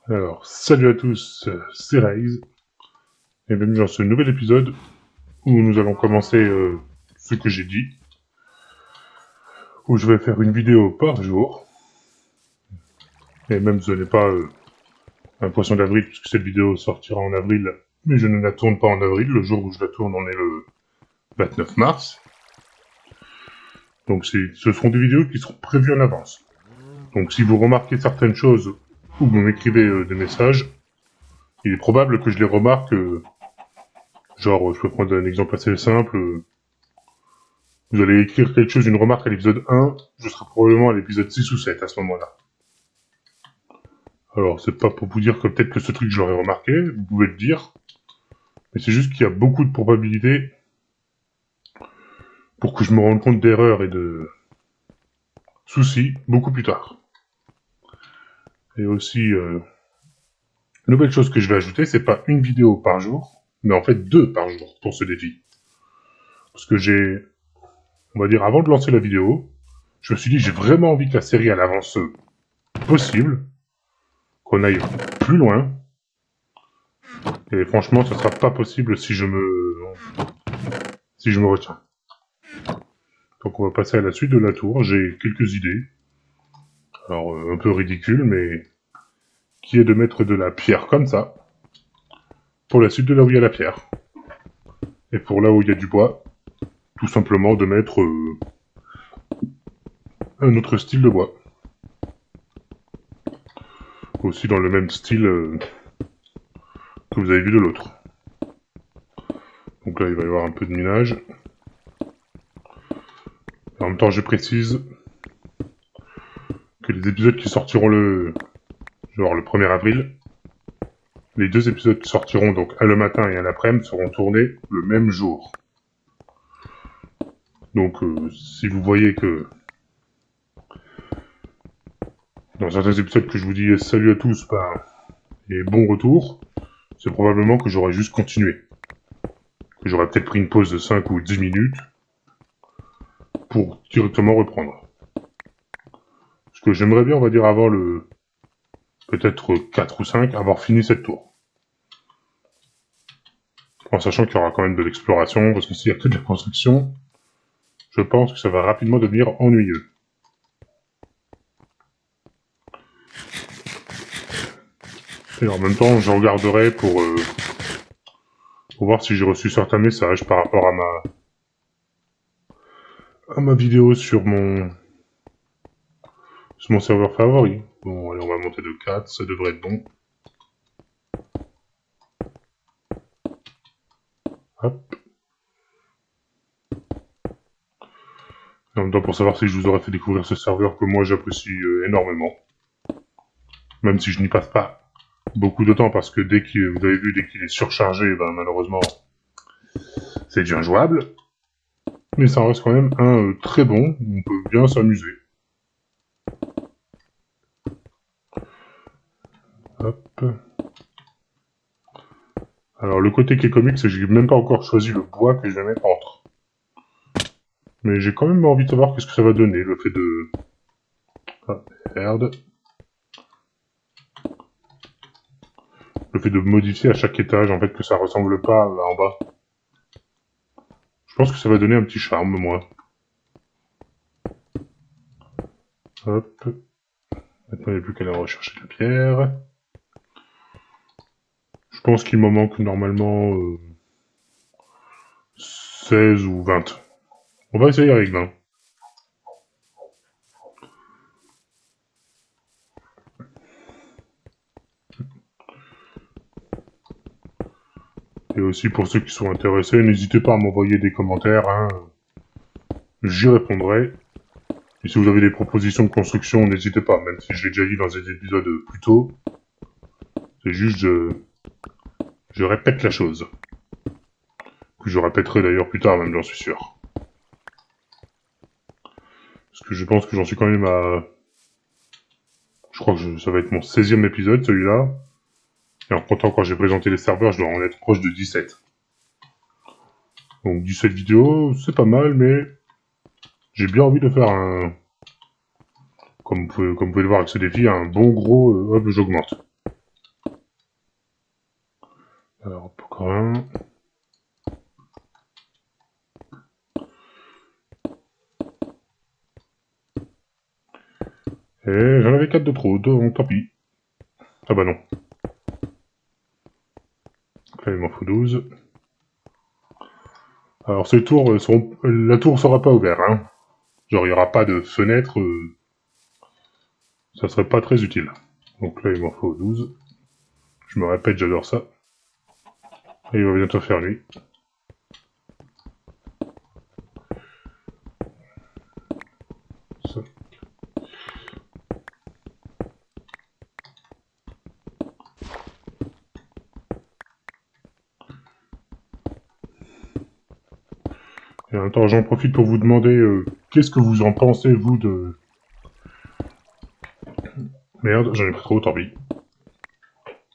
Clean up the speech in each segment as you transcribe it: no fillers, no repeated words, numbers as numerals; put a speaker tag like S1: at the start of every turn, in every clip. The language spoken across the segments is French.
S1: Alors, salut à tous, c'est Raze, et bienvenue dans ce nouvel épisode où nous allons commencer ce que j'ai dit, où je vais faire une vidéo par jour, et même ce n'est pas un poisson d'avril, puisque cette vidéo sortira en avril, mais je ne la tourne pas en avril, le jour où je la tourne on est le 29 mars, donc ce seront des vidéos qui seront prévues en avance. Donc si vous remarquez certaines choses, ou vous m'écrivez des messages, il est probable que je les remarque, genre je peux prendre un exemple assez simple, vous allez écrire quelque chose, une remarque à l'épisode 1, je serai probablement à l'épisode 6 ou 7 à ce moment-là. Alors, c'est pas pour vous dire que peut-être que ce truc je l'aurais remarqué, vous pouvez le dire, mais c'est juste qu'il y a beaucoup de probabilités pour que je me rende compte d'erreurs et de soucis beaucoup plus tard. Et aussi, nouvelle chose que je vais ajouter, c'est pas une vidéo par jour, mais en fait 2 par jour pour ce défi. Parce que on va dire, avant de lancer la vidéo, je me suis dit j'ai vraiment envie que la série elle avance possible, qu'on aille plus loin. Et franchement, ce sera pas possible si je me retiens. Donc on va passer à la suite de la tour. J'ai quelques idées. Alors un peu ridicules, mais qui est de mettre de la pierre comme ça, pour la suite de là où il y a la pierre. Et pour là où il y a du bois, tout simplement de mettre un autre style de bois. Aussi dans le même style que vous avez vu de l'autre. Donc là il va y avoir un peu de minage. En même temps je précise que les épisodes qui sortiront le 1er avril, les 2 épisodes qui sortiront donc un le matin et un l'après-midi seront tournés le même jour. Donc si vous voyez que dans certains épisodes que je vous dis salut à tous et bon retour, c'est probablement que j'aurais juste continué. Que j'aurais peut-être pris une pause de 5 ou 10 minutes pour directement reprendre. Parce que j'aimerais bien, on va dire, avant le peut-être 4 ou 5, avoir fini cette tour. En sachant qu'il y aura quand même de l'exploration, parce que s'il y a que de la construction, je pense que ça va rapidement devenir ennuyeux. Et en même temps, je regarderai pour voir si j'ai reçu certains messages par rapport à ma vidéo sur mon serveur favori. Bon, allez, on va monter de 4, ça devrait être bon. Hop. En même temps, pour savoir si je vous aurais fait découvrir ce serveur que moi j'apprécie énormément. Même si je n'y passe pas beaucoup de temps, parce que vous avez vu, dès qu'il est surchargé, ben, malheureusement, c'est déjà injouable. Mais ça reste quand même un très bon, on peut bien s'amuser. Hop. Alors le côté qui est comique, c'est que j'ai même pas encore choisi le bois que je vais mettre entre. Mais j'ai quand même envie de savoir qu'est-ce que ça va donner, le fait de... Ah, merde. Le fait de modifier à chaque étage, en fait, que ça ressemble pas en bas. Je pense que ça va donner un petit charme, moi. Hop. Maintenant, il n'y a plus qu'à aller rechercher la pierre. Je pense qu'il m'en manque normalement 16 ou 20. On va essayer avec 20. Et aussi pour ceux qui sont intéressés, n'hésitez pas à m'envoyer des commentaires, hein. J'y répondrai. Et si vous avez des propositions de construction, n'hésitez pas, même si je l'ai déjà dit dans des épisodes plus tôt. C'est juste, je répète la chose. Que je répéterai d'ailleurs plus tard, même j'en suis sûr. Parce que je pense que j'en suis quand même à... Je crois que ça va être mon 16e épisode, celui-là. Et en comptant quand j'ai présenté les serveurs, je dois en être proche de 17. Donc 17 vidéos, c'est pas mal, mais j'ai bien envie de faire un... Comme vous pouvez le voir avec ce défi, un bon gros... hop, j'augmente. Alors, encore un. Et j'en avais 4 de trop, donc tant pis. Ah bah non. Donc là, il m'en faut 12. Alors, ces tours seront... La tour sera pas ouverte, hein. Genre, il n'y aura pas de fenêtre. Ça serait pas très utile. Donc là, il m'en faut 12. Je me répète, j'adore ça. Et il va bientôt faire nuit. Ça. Et en même temps, j'en profite pour vous demander qu'est-ce que vous en pensez, vous, de... Merde, j'en ai pris trop, tant pis.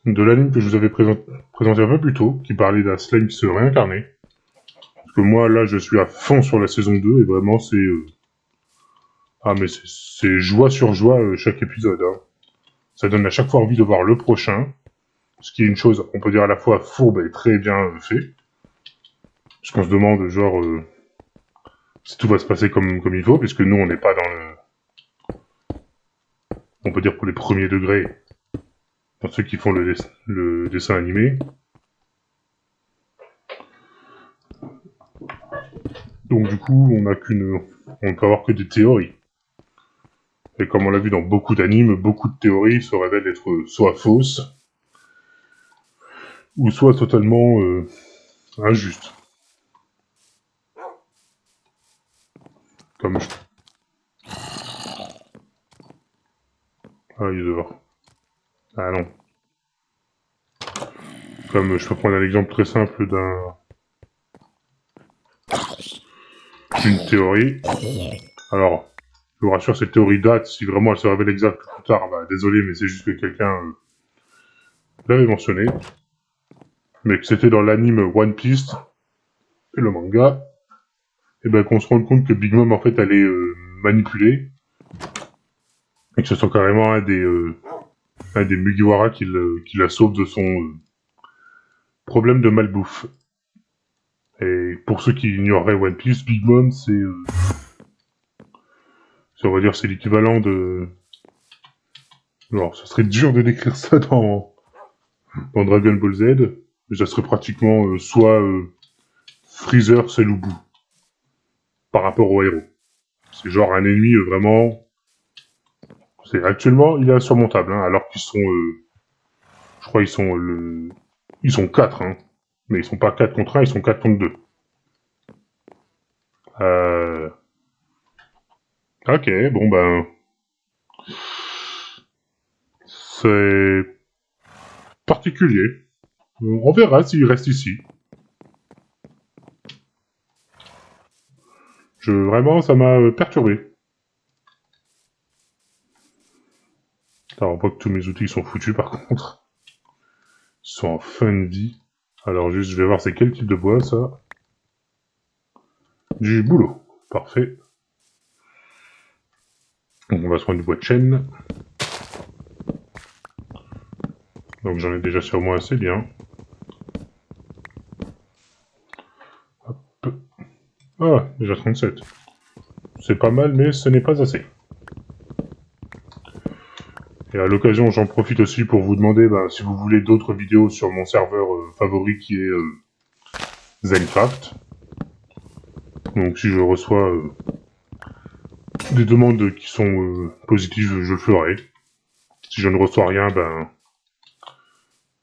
S1: De l'anime que je vous avais présenté un peu plus tôt, qui parlait d'un slime qui se réincarnait. Parce que moi, là, je suis à fond sur la saison 2, et vraiment, c'est... Ah, mais c'est joie sur joie, chaque épisode, hein. Ça donne à chaque fois envie de voir le prochain. Ce qui est une chose, on peut dire à la fois fourbe et très bien fait. Parce qu'on se demande, genre... si tout va se passer comme il faut, puisque nous, on n'est pas dans le... On peut dire pour les premiers degrés, dans ceux qui font le dessin animé. Donc du coup, on peut avoir que des théories. Et comme on l'a vu dans beaucoup d'animes, beaucoup de théories se révèlent être soit fausses, ou soit totalement injustes. Comme... Ah, il est dehors. Ah non. Comme je peux prendre un exemple très simple d'une théorie. Alors, je vous rassure, cette théorie date, si vraiment elle se révèle exacte plus tard, bah désolé, mais c'est juste que quelqu'un l'avait mentionné. Mais que c'était dans l'anime One Piece, et le manga, et ben qu'on se rende compte que Big Mom, en fait, elle est manipulée, et que ce soit carrément un des Mugiwara qui la sauve de son problème de malbouffe. Et pour ceux qui ignoreraient One Piece, Big Mom, on va dire, c'est l'équivalent de... Alors, ce serait dur de décrire ça dans Dragon Ball Z, mais ça serait pratiquement soit Freezer, c'est Lubu, par rapport au héros. C'est genre un ennemi vraiment... Actuellement, il est insurmontable, hein, alors qu'ils sont... je crois qu'ils sont Ils sont 4, hein. Mais ils sont pas 4 contre 1, ils sont 4 contre 2. Euh... Ok, bon ben... C'est particulier. On verra s'il reste ici. Vraiment, ça m'a perturbé. Alors, on voit que tous mes outils sont foutus par contre. Ils sont en fin de vie. Alors juste, je vais voir c'est quel type de bois ça. Du boulot. Parfait. Donc on va se prendre du bois de chêne. Donc j'en ai déjà sur moi assez bien. Hop. Ah, déjà 37. C'est pas mal, mais ce n'est pas assez. Et à l'occasion, j'en profite aussi pour vous demander si vous voulez d'autres vidéos sur mon serveur favori qui est Zencraft. Donc si je reçois des demandes qui sont positives, je le ferai. Si je ne reçois rien,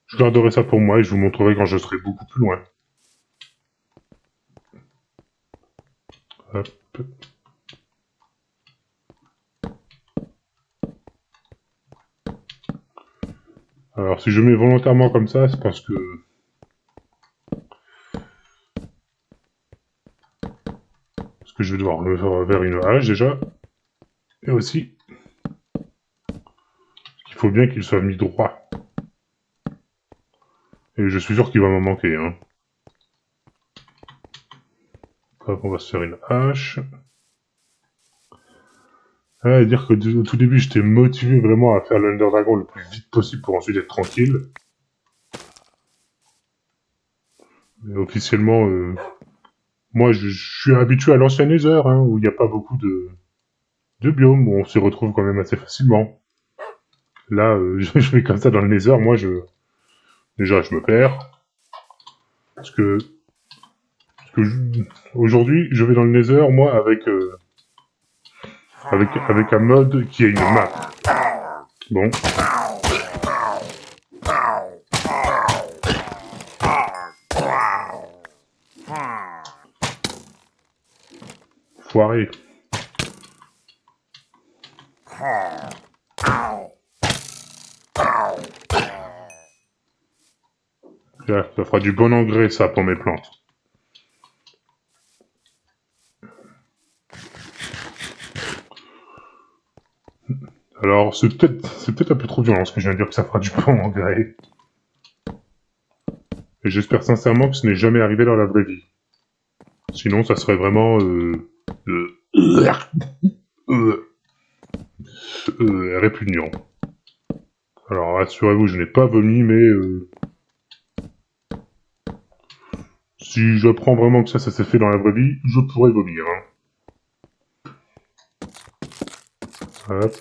S1: je garderai ça pour moi et je vous montrerai quand je serai beaucoup plus loin. Hop. Alors si je mets volontairement comme ça, c'est parce que... je vais devoir le faire vers une hache déjà. Et aussi, il faut bien qu'il soit mis droit. Et je suis sûr qu'il va m'en manquer, hein. Hop, on va se faire une hache. Ah, dire que au tout début, j'étais motivé vraiment à faire l'Under Dragon le plus vite possible pour ensuite être tranquille. Officiellement, moi je suis habitué à l'ancien Nether, hein, où il n'y a pas beaucoup de biomes, où on s'y retrouve quand même assez facilement. Là, je vais comme ça dans le Nether, moi déjà je me perds, parce que, aujourd'hui je vais dans le Nether, moi avec un mode qui a une map. Bon, foiré. Là, ça fera du bon engrais ça pour mes plantes. Alors c'est peut-être un peu trop violent ce que je viens de dire que ça fera du bon engrais. Et j'espère sincèrement que ce n'est jamais arrivé dans la vraie vie. Sinon ça serait vraiment répugnant. Alors rassurez-vous, je n'ai pas vomi, mais si j'apprends vraiment que ça s'est fait dans la vraie vie, je pourrais vomir. Hein. Hop.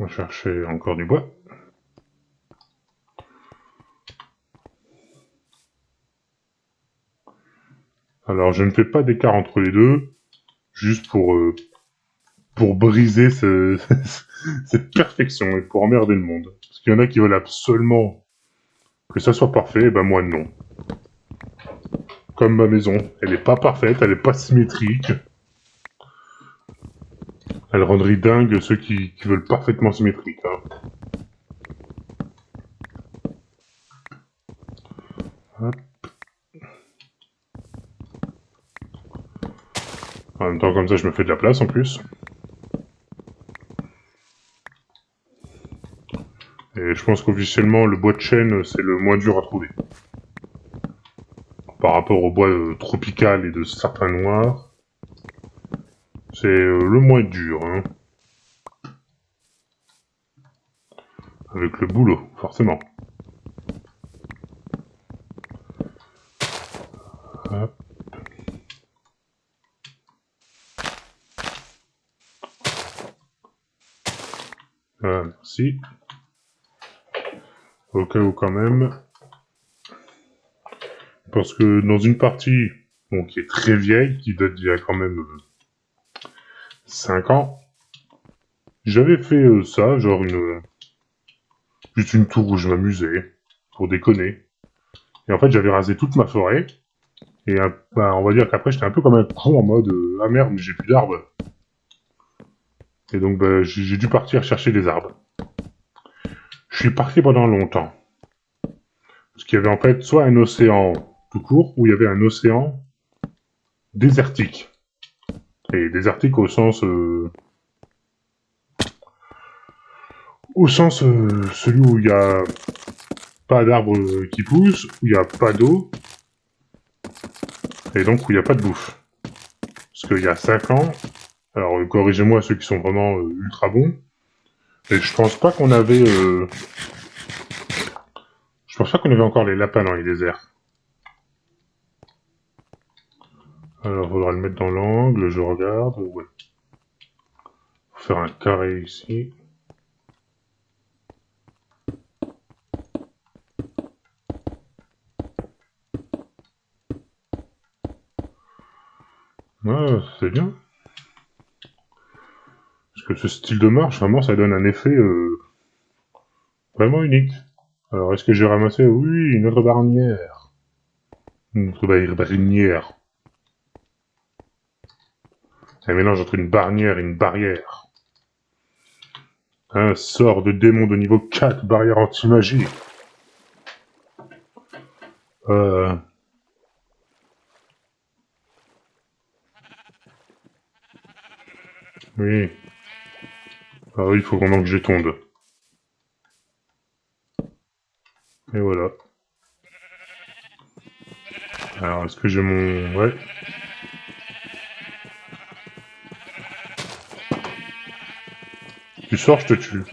S1: On va chercher encore du bois. Alors je ne fais pas d'écart entre les deux, juste pour briser cette perfection et pour emmerder le monde. Parce qu'il y en a qui veulent absolument que ça soit parfait, et ben moi non. Comme ma maison, elle n'est pas parfaite, elle n'est pas symétrique. Elle rendrait dingue ceux qui veulent parfaitement symétrique. Hein. Hop. En même temps, comme ça, je me fais de la place en plus. Et je pense qu'officiellement, le bois de chêne, c'est le moins dur à trouver. Par rapport au bois tropical et de sapin noir, c'est le moins dur. Hein. Avec le boulot, forcément. Hop. Merci. Au cas où quand même. Parce que dans une partie, bon, qui est très vieille, qui date d'il y a quand même 5 ans, j'avais fait ça, genre juste une tour où je m'amusais, pour déconner. Et en fait, j'avais rasé toute ma forêt, et bah, on va dire qu'après, j'étais un peu comme un con en mode ah merde, mais j'ai plus d'arbres. Et donc, bah, j'ai dû partir chercher des arbres. Je suis parti pendant longtemps. Parce qu'il y avait en fait soit un océan tout court, ou il y avait un océan désertique. Et désertique au sens celui où il n'y a pas d'arbres qui poussent, où il n'y a pas d'eau, et donc où il n'y a pas de bouffe. Parce qu'il y a 5 ans, alors corrigez-moi ceux qui sont vraiment ultra bons, et je pense pas qu'on avait encore les lapins dans les déserts. Alors faudra le mettre dans l'angle, je regarde, ouais. Faut faire un carré ici. Ouais, c'est bien. Parce que ce style de marche, vraiment, ça donne un effet vraiment unique. Alors, est-ce que j'ai ramassé? Oui, une autre barnière. Une autre barnière. Un mélange entre une barnière et une barrière. Un sort de démon de niveau 4, barrière anti-magie. Euh... Oui. Ah oui, il faut vraiment que je tombe. Et voilà. Alors, est-ce que j'ai mon... Ouais. Tu sors, je te tue.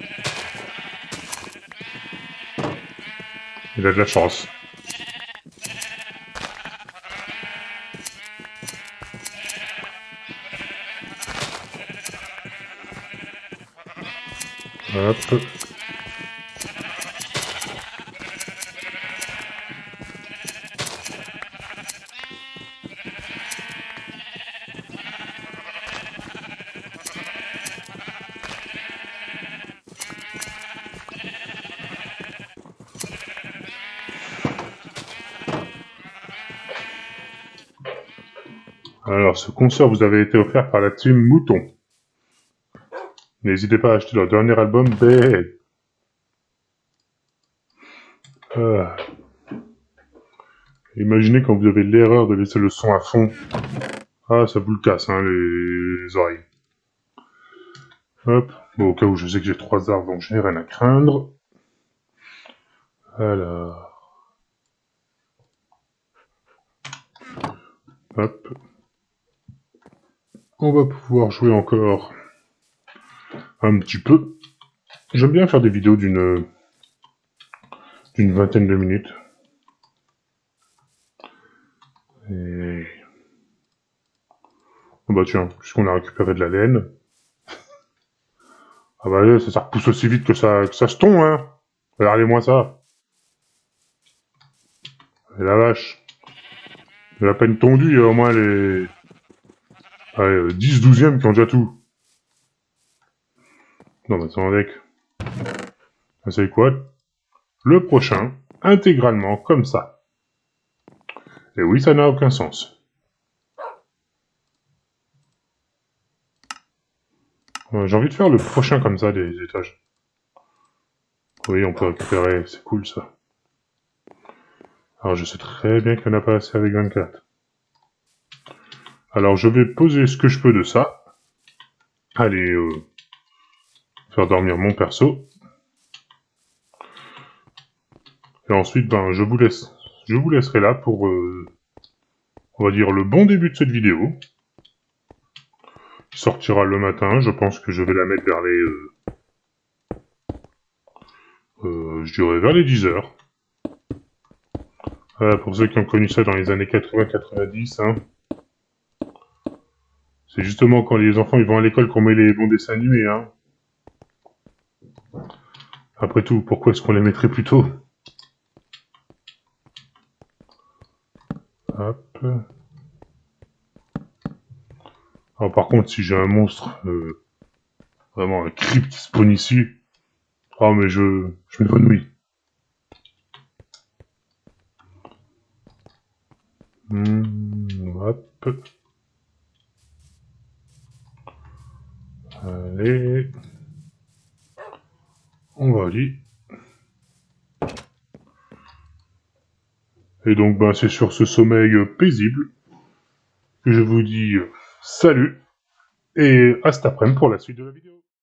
S1: Il a de la chance. Hop. Alors, ce concert vous avait été offert par la team Mouton. N'hésitez pas à acheter leur dernier album, Bad. Imaginez quand vous avez l'erreur de laisser le son à fond. Ah, ça vous le casse, hein, les oreilles. Hop. Bon, au cas où je sais que j'ai 3 arbres, donc je n'ai rien à craindre. Alors. Hop. On va pouvoir jouer encore un petit peu. J'aime bien faire des vidéos d'une vingtaine de minutes. Et... Oh bah tiens, puisqu'on a récupéré de la laine. Ah bah ça repousse aussi vite que ça se tond, hein. Regardez-moi ça. Et la vache. Elle a à peine tondu, il y a au moins les... Allez, 10-12e qui ont déjà tout. Non mais attends avec. Vous savez quoi? Le prochain, intégralement, comme ça. Et oui, ça n'a aucun sens. J'ai envie de faire le prochain comme ça, des étages. Oui, on peut récupérer, c'est cool ça. Alors je sais très bien qu'il n'y en a pas assez avec 24. Alors je vais poser ce que je peux de ça. Allez, faire dormir mon perso. Et ensuite, ben, je vous laisserai là pour, on va dire, le bon début de cette vidéo. Qui sortira le matin. Je pense que je vais la mettre vers les, je dirais vers les 10h. Pour ceux qui ont connu ça dans les années 80-90, hein. C'est justement quand les enfants ils vont à l'école qu'on met les bons dessins animés, hein. Après tout, pourquoi est-ce qu'on les mettrait plus tôt? Hop. Alors par contre, si j'ai un monstre, vraiment un creep qui spawn ici, oh mais je m'évanouis. Hop. Allez. On va aller. Et donc, ben, c'est sur ce sommeil paisible que je vous dis salut et à cet après-midi pour la suite de la vidéo.